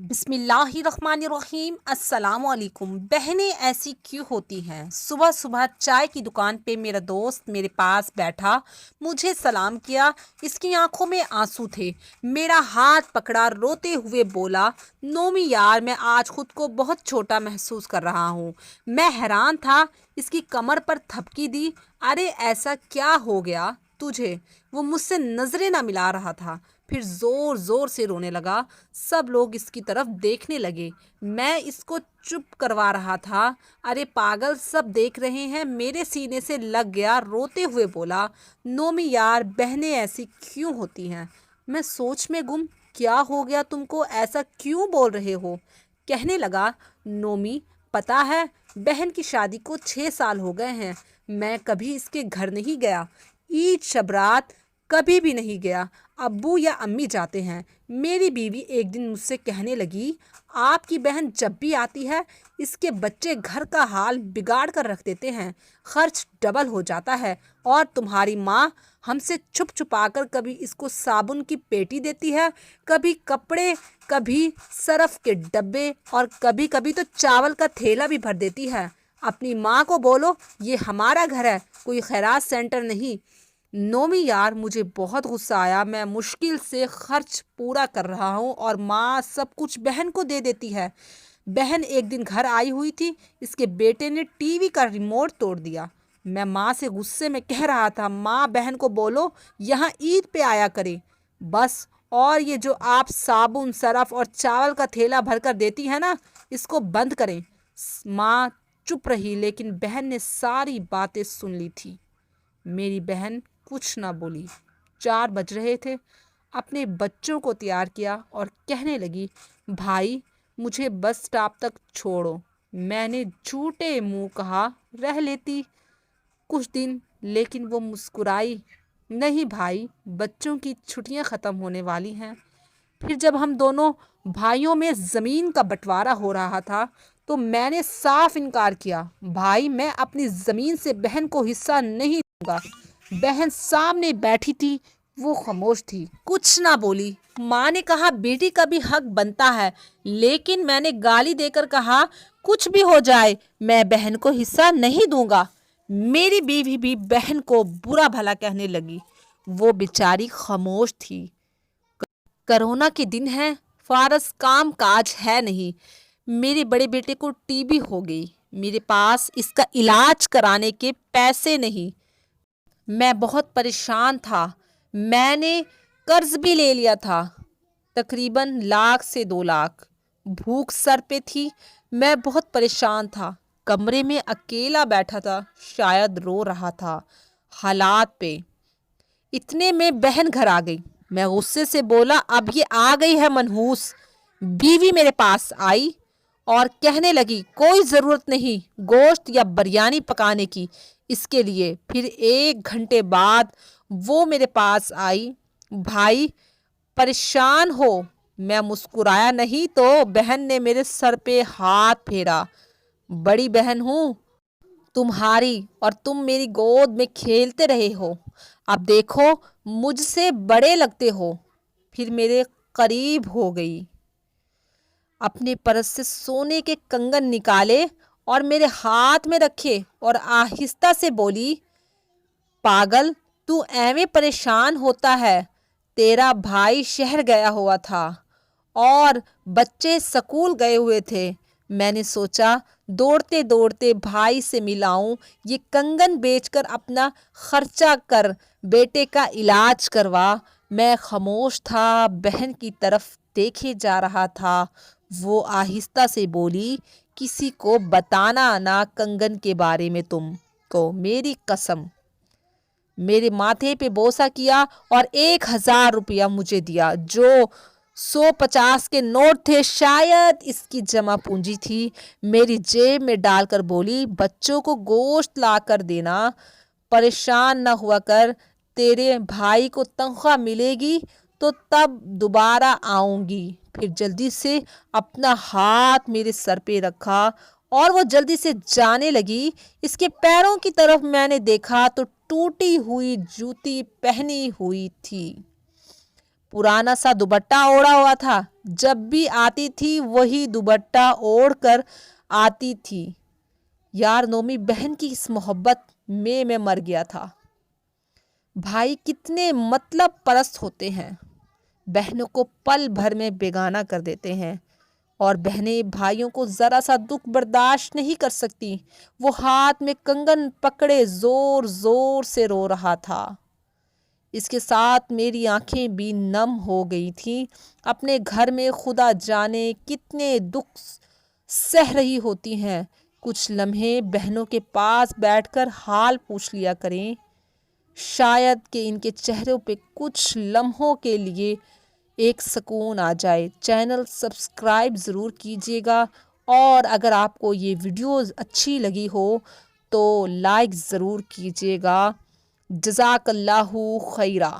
बिस्मिल्लाहिर्रहमानिर्रहीम। अस्सलाम वालेकुम। बहनें ऐसी क्यों होती हैं? सुबह सुबह चाय की दुकान पे मेरा दोस्त मेरे पास बैठा, मुझे सलाम किया। इसकी आंखों में आंसू थे। मेरा हाथ पकड़ा, रोते हुए बोला, नोमी यार, मैं आज खुद को बहुत छोटा महसूस कर रहा हूँ। मैं हैरान था। इसकी कमर पर थपकी दी। अरे ऐसा क्या हो गया तुझे? वो मुझसे नजरें ना मिला रहा था, फिर जोर जोर से रोने लगा। सब लोग इसकी तरफ देखने लगे। मैं इसको चुप करवा रहा था। अरे पागल, सब देख रहे हैं। मेरे सीने से लग गया। रोते हुए बोला, नोमी यार, बहनें ऐसी क्यों होती हैं? मैं सोच में गुम। क्या हो गया तुमको? ऐसा क्यों बोल रहे हो? कहने लगा, नोमी, पता है, बहन की शादी को 6 साल हो गए हैं। मैं कभी इसके घर नहीं गया। ईद शबरात कभी भी नहीं गया। अब्बू या अम्मी जाते हैं। मेरी बीवी एक दिन मुझसे कहने लगी, आपकी बहन जब भी आती है, इसके बच्चे घर का हाल बिगाड़ कर रख देते हैं। खर्च डबल हो जाता है। और तुम्हारी माँ हमसे छुप छुपा कर कभी इसको साबुन की पेटी देती है, कभी कपड़े, कभी सरफ के डब्बे, और कभी कभी तो चावल का थैला भी भर देती है। अपनी माँ को बोलो, ये हमारा घर है, कोई खैरात सेंटर नहीं। नोमी यार, मुझे बहुत गुस्सा आया। मैं मुश्किल से खर्च पूरा कर रहा हूँ और माँ सब कुछ बहन को दे देती है। बहन एक दिन घर आई हुई थी। इसके बेटे ने टीवी का रिमोट तोड़ दिया। मैं माँ से गुस्से में कह रहा था, माँ बहन को बोलो यहाँ ईद पे आया करे बस। और ये जो आप साबुन, सरफ और चावल का थैला भर कर देती है ना, इसको बंद करें। माँ चुप रही, लेकिन बहन ने सारी बातें सुन ली थी। मेरी बहन कुछ ना बोली। 4 बज रहे थे। अपने बच्चों को तैयार किया और कहने लगी, भाई मुझे बस स्टॉप तक छोड़ो। मैंने झूठे मुंह कहा, रह लेती कुछ दिन, लेकिन वो मुस्कुराई। नहीं भाई, बच्चों की छुट्टियां ख़त्म होने वाली हैं। फिर जब हम दोनों भाइयों में ज़मीन का बंटवारा हो रहा था, तो मैंने साफ इनकार किया। भाई, मैं अपनी ज़मीन से बहन को हिस्सा नहीं दूंगा। बहन सामने बैठी थी, वो खामोश थी, कुछ ना बोली। माँ ने कहा, बेटी का भी हक बनता है, लेकिन मैंने गाली देकर कहा, कुछ भी हो जाए, मैं बहन को हिस्सा नहीं दूंगा। मेरी बीवी भी बहन को बुरा भला कहने लगी। वो बेचारी खामोश थी। कोरोना के दिन है, फारस काम काज है नहीं। मेरे बड़े बेटे को टीबी हो गई। मेरे पास इसका इलाज कराने के पैसे नहीं। मैं बहुत परेशान था। मैंने कर्ज भी ले लिया था, तकरीबन 1 लाख से 2 लाख। भूख सर पे थी। मैं बहुत परेशान था। कमरे में अकेला बैठा था, शायद रो रहा था हालात पे। इतने में बहन घर आ गई। मैं गुस्से से बोला, अब ये आ गई है मनहूस। बीवी मेरे पास आई और कहने लगी, कोई ज़रूरत नहीं गोश्त या बिरयानी पकाने की इसके लिए। फिर 1 घंटे बाद वो मेरे पास आई। भाई, परेशान हो? मैं मुस्कुराया नहीं तो बहन ने मेरे सर पे हाथ फेरा। बड़ी बहन हूँ तुम्हारी, और तुम मेरी गोद में खेलते रहे हो। अब देखो, मुझसे बड़े लगते हो। फिर मेरे करीब हो गई, अपने पर्स से सोने के कंगन निकाले और मेरे हाथ में रखे और आहिस्ता से बोली, पागल, तू ऐਵੇਂ परेशान होता है। तेरा भाई शहर गया हुआ था और बच्चे स्कूल गए हुए थे। मैंने सोचा दौड़ते दौड़ते भाई से मिलाऊं, ये कंगन बेचकर अपना खर्चा कर, बेटे का इलाज करवा। मैं खामोश था, बहन की तरफ देखे जा रहा था। वो आहिस्ता से बोली, किसी को बताना ना कंगन के बारे में तुमको, मेरी कसम। मेरे माथे पे बोसा किया और 1,000 रुपया मुझे दिया, जो 150 के नोट थे। शायद इसकी जमा पूंजी थी। मेरी जेब में डालकर बोली, बच्चों को गोश्त ला कर देना, परेशान न हुआ कर। तेरे भाई को तनख्वाह मिलेगी तो तब दोबारा आऊंगी। फिर जल्दी से अपना हाथ मेरे सर पे रखा और वो जल्दी से जाने लगी। इसके पैरों की तरफ मैंने देखा तो टूटी हुई जूती पहनी हुई थी, पुराना सा दुपट्टा ओढ़ा हुआ था। جب بھی آتی تھی وہی دوپٹہ اوڑھ کر آتی تھی۔ یار نومی بہن کی اس محبت میں مر گیا تھا۔ بھائی کتنے مطلب پرست ہوتے ہیں، بہنوں کو پل بھر میں بیگانہ کر دیتے ہیں، اور بہنیں بھائیوں کو ذرا سا دکھ برداشت نہیں کر سکتی۔ وہ ہاتھ میں کنگن پکڑے زور زور سے رو رہا تھا۔ اس کے ساتھ میری آنکھیں بھی نم ہو گئی تھیں۔ اپنے گھر میں خدا جانے کتنے دکھ سہ رہی ہوتی ہیں۔ کچھ لمحے بہنوں کے پاس بیٹھ کر حال پوچھ لیا کریں، شاید کہ ان کے چہروں پہ کچھ لمحوں کے لیے ایک سکون آ جائے۔ چینل سبسکرائب ضرور کیجیے گا، اور اگر آپ کو یہ ویڈیوز اچھی لگی ہو تو لائک ضرور کیجیے گا۔ جزاک اللہ خیرہ۔